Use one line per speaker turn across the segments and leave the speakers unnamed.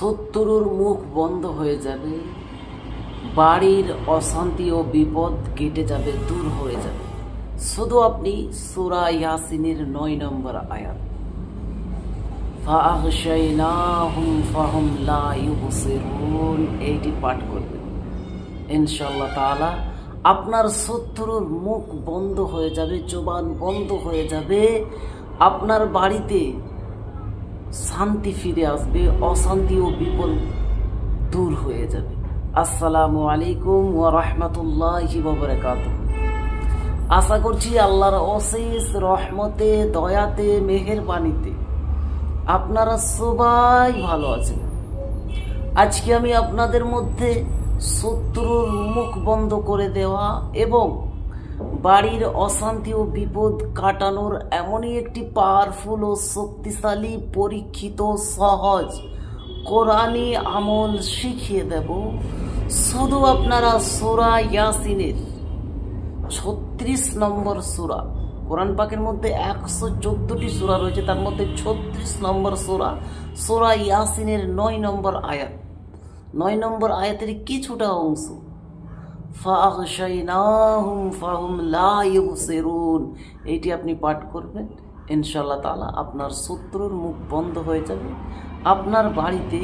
শত্রুর মুখ বন্ধ হয়ে যাবে, বাড়ির অশান্তি ও বিপদ কেটে যাবে, দূর হয়ে যাবে। শুধু আপনি সূরা ইয়াসিনের ৯ নম্বর আয়াত ফাআগশাইনাহুম ফাহুম লা ইউবসিরুন এইটি পাঠ করবেন। ইনশাআল্লাহ তাআলা আপনার শত্রুর মুখ বন্ধ হয়ে যাবে, জবান বন্ধ হয়ে যাবে, আপনার বাড়িতে শান্তি ফিরে আসবে, অশান্তি ও বিপদ দূর হয়ে যাবে। আসসালামু আলাইকুম ওয়া রাহমাতুল্লাহি ওয়া বারাকাতুহু। আশা করছি আল্লাহর অশেষ রহমতে, দয়াতে, মেহেরবানিতে আপনারা সবাই ভালো আছেন। আজকে আমি আপনাদের মধ্যে শত্রুর মুখ বন্ধ করে দেওয়া এবং বাড়ির অশান্তি ও বিপদ কাটানোর এমনই একটি পাওয়ারফুল ও শক্তিশালী, পরীক্ষিত, সহজ কোরআনী আমল শিখিয়ে দেব। শুধু আপনারা সূরা ইয়াসিনের ৩৬ নম্বর সূরা, কোরআন পাকের মধ্যে ১১৪টি সূরা রয়েছে, তার মধ্যে ৩৬ নম্বর সূরা, সূরা ইয়াসিনের ৯ নম্বর আয়াত, ৯ নম্বর আয়াতের কিছুটা অংশ ফাআগশাইনাহুম ফাহুম লা ইউবসিরুন এইটি আপনি পাঠ করবেন। ইনশাআল্লাহ তাআলা আপনার শত্রুর মুখ বন্ধ হয়ে যাবে, আপনার বাড়িতে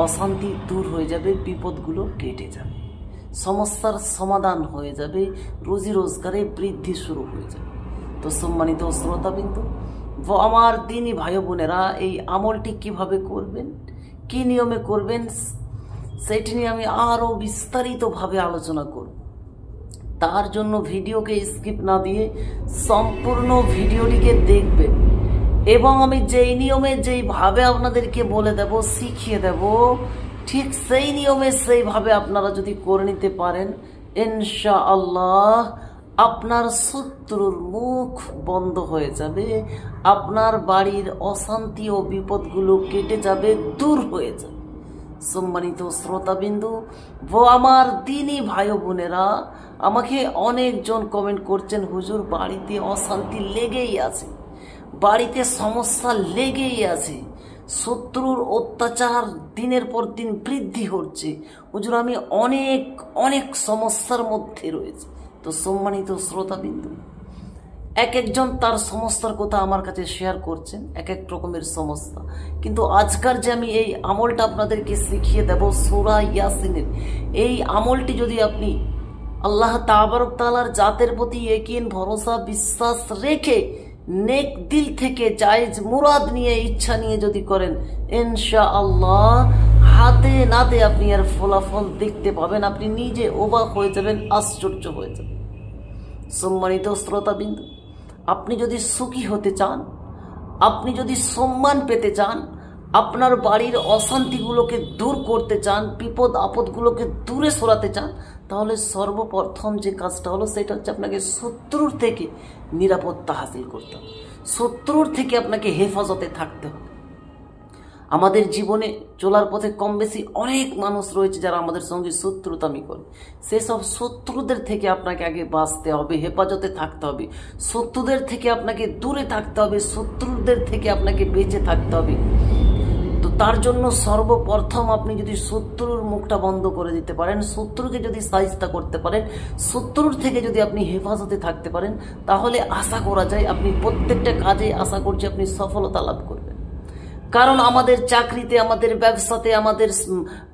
অশান্তি দূর হয়ে যাবে, বিপদগুলো কেটে যাবে, সমস্যার সমাধান হয়ে যাবে, রুজি রোজগারে বৃদ্ধি শুরু হয়ে যাবে। তো সম্মানিত শ্রোতাবিন্দু, আমার দিনী ভাই বোনেরা, এই আমলটি কিভাবে করবেন, কি নিয়মে করবেন, সেটি নিয়ে আমি আরও বিস্তারিতভাবে আলোচনা করব। তার জন্য ভিডিওকে স্কিপ না দিয়ে সম্পূর্ণ ভিডিওটিকে দেখবেন এবং আমি যেই নিয়মে, যেইভাবে আপনাদেরকে বলে দেব, শিখিয়ে দেব, ঠিক সেই নিয়মে, সেইভাবে আপনারা যদি করে নিতে পারেন, ইনশাআল্লাহ আপনার শত্রুর মুখ বন্ধ হয়ে যাবে, আপনার বাড়ির অশান্তি ও বিপদগুলো কেটে যাবে, দূর হয়ে যাবে। সম্মানিত শ্রোতাবিন্দু ও আমার দিনী ভাই বোনেরা, আমাকে অনেকজন কমেন্ট করছেন, হুজুর বাড়িতে অশান্তি লেগেই আছে, বাড়িতে সমস্যা লেগেই আছে, শত্রুর অত্যাচার দিনের পর দিন বৃদ্ধি হচ্ছে, হুজুর আমি অনেক অনেক সমস্যার মধ্যে রয়েছে। তো সম্মানিত শ্রোতাবিন্দু, এক একজন তার সমস্যার কথা আমার কাছে শেয়ার করছেন, এক এক রকমের সমস্যা, কিন্তু আজকাল যে আমি এই আমলটা আপনাদেরকে শিখিয়ে দেব সূরা ইয়াসিনের, এই আমলটি যদি আপনি আল্লাহ তাবারক তাআলার জাতের প্রতি ইয়াকিন, ভরসা, বিশ্বাস রেখে নেক দিল থেকে জায়েজ মুরাদ নিয়ে, ইচ্ছা নিয়ে যদি করেন, ইনশাআল্লাহ হাতে নাতে আপনি এর ফলাফল দেখতে পাবেন, আপনি নিজে অবাক হয়ে যাবেন, আশ্চর্য হয়ে যাবেন। সম্মানিত শ্রোতাবিন্দু, আপনি যদি সুখী হতে চান, আপনি যদি সম্মান পেতে চান, আপনার বাড়ির অশান্তিগুলোকে দূর করতে চান, বিপদ আপদগুলোকে দূরে সরাতে চান, তাহলে সর্বপ্রথম যে কাজটা হলো সেটা হচ্ছে আপনাকে শত্রুর থেকে নিরাপত্তা হাসিল করতে হবে, শত্রুর থেকে আপনাকে হেফাজতে থাকতে হবে। আমাদের জীবনে চলার পথে কম বেশি অনেক মানুষ রয়েছে যারা আমাদের সঙ্গে শত্রুতামি করে, সেসব শত্রুদের থেকে আপনাকে আগে বাঁচতে হবে, হেফাজতে থাকতে হবে, শত্রুদের থেকে আপনাকে দূরে থাকতে হবে, শত্রুদের থেকে আপনাকে বেঁচে থাকতে হবে। তো তার জন্য সর্বপ্রথম আপনি যদি শত্রুর মুখটা বন্ধ করে দিতে পারেন, শত্রুকে যদি সাহায্য করতে পারেন, শত্রুর থেকে যদি আপনি হেফাজতে থাকতে পারেন, তাহলে আশা করা যায় আপনি প্রত্যেকটা কাজে, আশা করছি আপনি সফলতা লাভ করবেন। কারণ আমাদের চাকরিতে, আমাদের ব্যবসাতে, আমাদের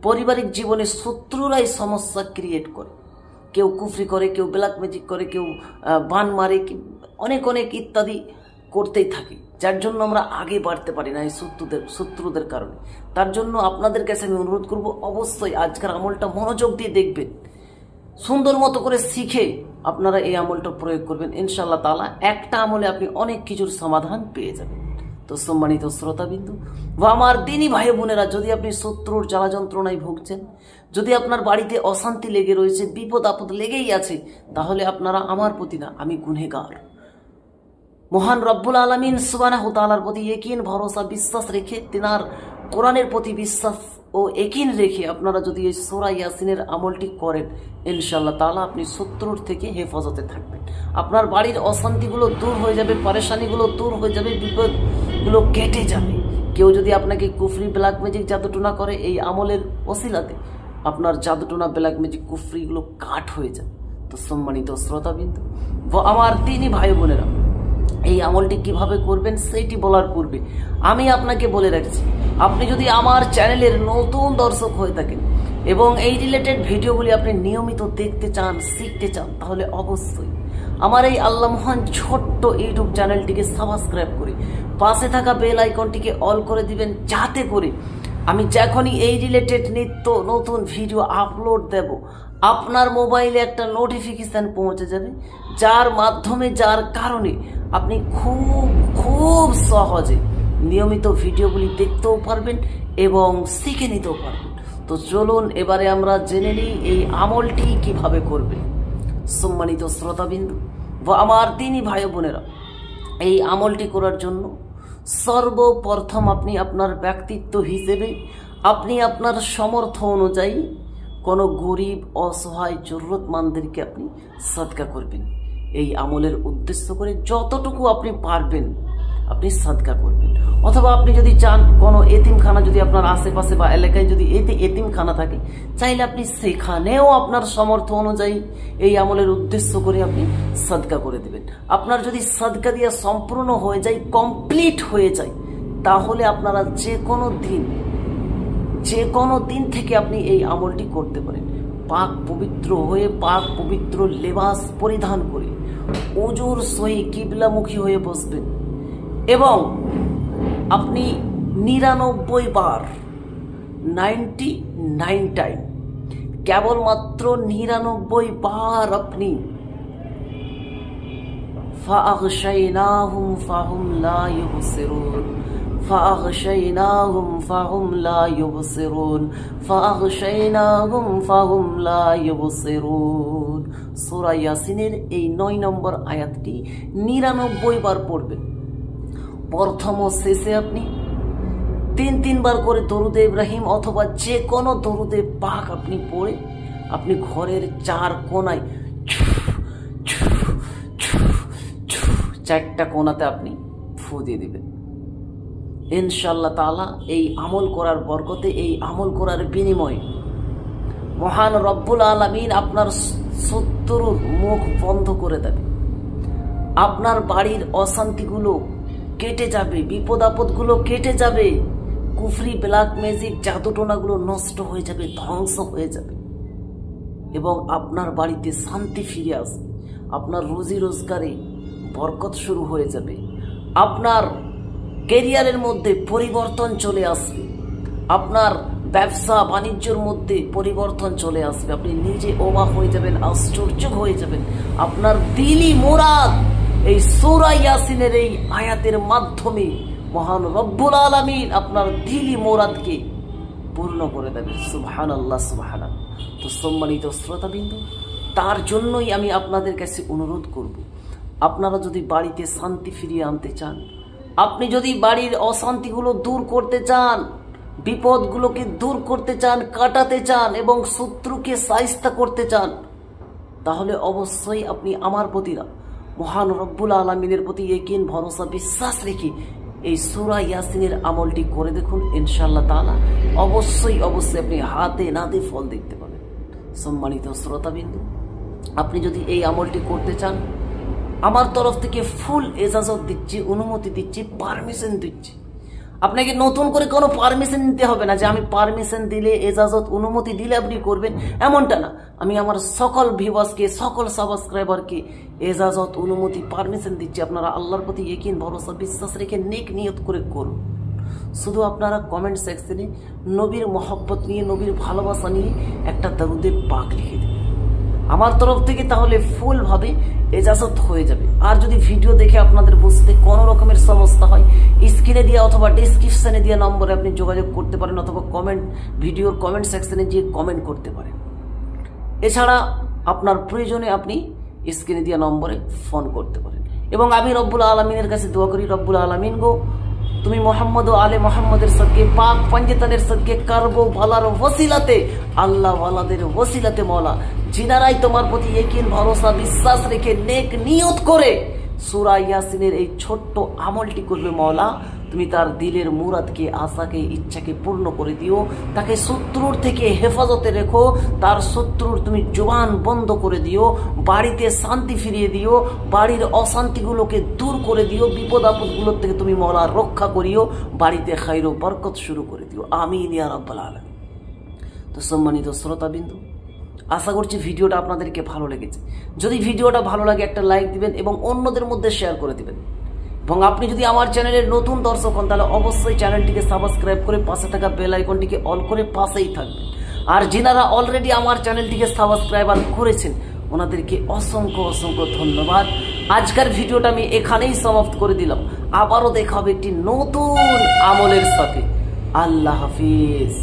পারিবারিক জীবনে শত্রুরাই সমস্যা ক্রিয়েট করে। কেউ কুফরি করে, কেউ ব্ল্যাক ম্যাজিক করে, কেউ বান মারে, অনেক অনেক ইত্যাদি করতেই থাকে, যার জন্য আমরা আগে বাড়তে পারি না এই শত্রুদের কারণে। তার জন্য আপনাদের কাছে আমি অনুরোধ করব, অবশ্যই আজকের আমলটা মনোযোগ দিয়ে দেখবেন, সুন্দর মতো করে শিখে আপনারা এই আমলটা প্রয়োগ করবেন। ইনশাআল্লাহ তাআলা একটা আমলে আপনি অনেক কিছুর সমাধান পেয়ে যাবেন। তো সম্মানিত শ্রোতাবিন্দু ও আমার দিনী ভাই বোনেরা, যদি আপনি শত্রুর জ্বালা যন্ত্রণায় ভুগছেন, যদি আপনার বাড়িতে অশান্তি লেগে রয়েছে, বিপদ আপদ লেগেই আছে, তাহলে আপনারা আমার প্রতি না, আমি গুনেহগার, মহান রব্বুল আলামিন সুবহানাহু তাআলার প্রতি ইয়াকিন, ভরসা, বিশ্বাস রেখে, তিনার কোরআনের প্রতি বিশ্বাস ও ইয়াকিন রেখে আপনারা যদি এই সূরা ইয়াসিনের আমলটি করেন, ইনশাআল্লাহ তাআলা আপনি শত্রুর থেকে হেফাজতে থাকবেন, আপনার বাড়ির অশান্তিগুলো দূর হয়ে যাবে, পেরেশানিগুলো দূর হয়ে যাবে, বিপদগুলো কেটে যাবে, কেউ যদি আপনাকে কুফরি ব্ল্যাক ম্যাজিক জাদুটোনা করে এই আমলের ওসিলাতে আপনার জাদুটোনা ব্ল্যাক ম্যাজিক কুফরিগুলো কাট হয়ে যায়। তো সম্মানিত শ্রোতাবিন্দু ও আমার দিনী ভাই বোনেরা, এই আমলটি কিভাবে করবেন সেইটি বলার পূর্বে আমি আপনাকে বলে রাখছি, আপনি যদি আমার চ্যানেলের নতুন দর্শক হয়ে থাকেন এবং এই রিলেটেড ভিডিওগুলি আপনি নিয়মিত দেখতে চান, শিখতে চান, তাহলে অবশ্যই আমার এই আল্লাহ মহান ছোট্ট ইউটিউব চ্যানেলটিকে সাবস্ক্রাইব করে পাশে থাকা বেল আইকনটিকে অল করে দিবেন, যাতে করে আমি যখনই এই রিলেটেড নিত্য নতুন ভিডিও আপলোড দেব আপনার মোবাইলে একটা নোটিফিকেশান পৌঁছে যাবে, যার মাধ্যমে যার কারণে আপনি খুব সহজে নিয়মিত ভিডিওগুলি দেখতেও পারবেন এবং শিখে নিতেও পারবেন। তো চলুন এবারে আমরা জেনে নিই এই আমলটি কিভাবে করবেন। সম্মানিত শ্রোতাবিন্দু ও আমার দিনী ভাই বোনেরা, এই আমলটি করার জন্য সর্বপ্রথম আপনি আপনার ব্যক্তিত্ব হিসেবে আপনি আপনার সামর্থ্য অনুযায়ী কোনো গরিব অসহায় জরুরতমন্দেরকে আপনি সদকা করবেন। এই আমলের উদ্দেশ্য করে যতটুকু আপনি পারবেন আপনি সদকা করবেন, অথবা আপনি যদি চান কোনো এতিমখানা যদি আপনার আশেপাশে বা এলাকায় যদি এতিমখানা থাকে, চাইলে আপনি সেখানেও আপনার সামর্থ্য অনুযায়ী এই আমলের উদ্দেশ্য করে আপনি সদকা করে দেবেন। আপনার যদি সদকা দিয়া সম্পূর্ণ হয়ে যায়, কমপ্লিট হয়ে যায়, তাহলে আপনারা যে কোনো দিন থেকে আপনি এই আমলটি করতে পারেন। পাক পবিত্র হয়ে পাক পবিত্র লেবাস পরিধান করে ওজুর সহি কিবলামুখী হয়ে বসবেন এবং আপনি 99 বার 99 টাইম কেবলমাত্র 99 বার আপনি ফাআগশাইনাহুম ফাহুম লা ইউবসিরুন, ফাআগশাইনাহুম ফাহুম লা ইউবসিরুন, ফাআগশাইনাহুম ফাহুম লা ইউবসিরুন। সূরা ইয়াসিনের এই 9 নম্বর আয়াতটি 99 বার পড়বেন। প্রথম ও শেষে আপনি 3 বার করে দরুদে ইব্রাহিম অথবা যে কোনো দরুদে পাক আপনি পড়ে আপনি ঘরের 4 কোণায় 4টা কোণাতে আপনি ফু দিয়ে দিবেন। ইনশাআল্লাহ তাআলা এই আমল করার বরকতে, এই আমল করার বিনিময়ে মহান রব্বুল আলামিন আপনার শত্রুর মুখ বন্ধ করে দেবে, আপনার বাড়ির অশান্তিগুলো কেটে যাবে, বিপদ আপদগুলো কেটে যাবে, কুফরি ব্ল্যাক ম্যাজিক জাদুটোনাগুলো নষ্ট হয়ে যাবে, ধ্বংস হয়ে যাবে এবং আপনার বাড়িতে শান্তি ফিরে আসবে, আপনার রুজি রোজগারে বরকত শুরু হয়ে যাবে, আপনার ক্যারিয়ারের মধ্যে পরিবর্তন চলে আসবে, আপনার ব্যবসা বাণিজ্যের মধ্যে পরিবর্তন চলে আসবে, আপনি নিজে অবাক হয়ে যাবেন, আশ্চর্য হয়ে যাবেন। আপনার দিলি মুরাদ এই সূরা ইয়াসিনের এই আয়াতের মাধ্যমে মহান রব্বুল আলামিন আপনার দিলি মুরাদকে পূর্ণ করে দেবে। সুবহানাল্লাহ, সুবহানাল্লাহ। তো সম্মানিত শ্রোতাবিন্দু, তার জন্যই আমি আপনাদের কাছে অনুরোধ করব, আপনারা যদি বাড়িতে শান্তি ফিরিয়ে আনতে চান, আপনি যদি বাড়ির অশান্তিগুলো দূর করতে চান, বিপদগুলোকে দূর করতে চান, কাটাতে চান এবং শত্রুকে শায়েস্তা করতে চান, তাহলে অবশ্যই আপনি আমার প্রতি মহান রব্বুল আলামিনের প্রতি ইয়াকিন ভরসা বিশ্বাস রেখে এই সূরা ইয়াসিনের আমলটি করে দেখুন। ইনশাআল্লাহ তাআলা অবশ্যই আপনি হাতে নাতে ফল দেখতে পাবেন। সম্মানিত শ্রোতাবিন্দু, আপনি যদি এই আমলটি করতে চান, আমার তরফ থেকে ফুল এজাজত দিচ্ছি, অনুমতি দিচ্ছি, পারমিশন দিচ্ছি। আপনাকে নতুন করে কোনো পারমিশন নিতে হবে না যে আমি পারমিশন দিলে, এজাজত অনুমতি দিলে আপনি করবেন, এমনটা না। আমি আমার সকল ভিউয়ার্সকে, সকল সাবস্ক্রাইবারকে এজাজত অনুমতি পারমিশন দিচ্ছি। আপনারা আল্লাহর প্রতি ইয়াকিন ভরসা বিশ্বাস রেখে নেক নিয়ত করে করুন। শুধু আপনারা কমেন্ট সেকশনে নবীর মহব্বত নিয়ে, নবীর ভালোবাসা নিয়ে একটা দরুদে পাক লিখে দেবেন আমার তরফ থেকে, তাহলে ফুলভাবে এজাজত হয়ে যাবে। আর যদি ভিডিও দেখে আপনাদের বুঝতে কোনো রকমের সমস্যা হয়, স্ক্রিনে দেওয়া অথবা ডেসক্রিপশনে দেওয়া নম্বরে আপনি যোগাযোগ করতে পারেন, অথবা ভিডিওর কমেন্ট সেকশনে গিয়ে কমেন্ট করতে পারেন। এছাড়া আপনার প্রয়োজনে আপনি স্ক্রিনে দেওয়া নম্বরে ফোন করতে পারেন। এবং আমি রব্বুল আলামিনের কাছে দোয়া করি, রব্বুল আলামিন গো, তুমি মোহাম্মদ ও আলে মোহাম্মদের সদকে, পাক পঞ্জেতানের সদকে, কারবো ভালার ওসিলাতে, আল্লাহ ওয়ালাদের ওসিলাতে মওলা, যিনারাই তোমার প্রতি ইয়াকিন ভরসা বিশ্বাস রেখে নেক নিয়ত করে সূরা ইয়াসিনের এই ছোট্ট আমলটি করবে, মওলা তুমি তুমি তার দিলের মুরাদকে, আশাকে, ইচ্ছাকে পূর্ণ করে দিও। তাকে শত্রুর থেকে হেফাজতে রেখো, তার শত্রুর তুমি জবান বন্ধ করে দিও। বাড়িতে শান্তি ফিরিয়ে দিও, বাড়ির অশান্তিগুলোকে দূর করে দিও, বিপদ আপদগুলোর থেকে তুমি মওলা রক্ষা করিও, বাড়িতে খাইর ও বরকত শুরু করে দিও। আমিন ইয়া রাব্বাল আলামিন। তো সম্মানিত শ্রোতাবিন্দু, আশা করছি ভিডিওটা আপনাদেরকে ভালো লেগেছে। যদি ভিডিওটা ভালো লাগে একটা লাইক দিবেন এবং অন্যদের মধ্যে শেয়ার করে দিবেন। এবং আপনি যদি আমার চ্যানেলের নতুন দর্শক হন তাহলে অবশ্যই চ্যানেলটিকে সাবস্ক্রাইব করে পাশে থাকা বেল আইকনটিকে অল করে পাশেই থাকবেন। আর যিনারা অলরেডি আমার চ্যানেলটিকে সাবস্ক্রাইবার করেছেন ওনাদেরকে অসংখ্য অসংখ্য ধন্যবাদ। আজকের ভিডিওটা আমি এখানেই সমাপ্ত করে দিলাম। আবারও দেখা হবে একটি নতুন আমলের সাথে। আল্লাহ হাফিজ।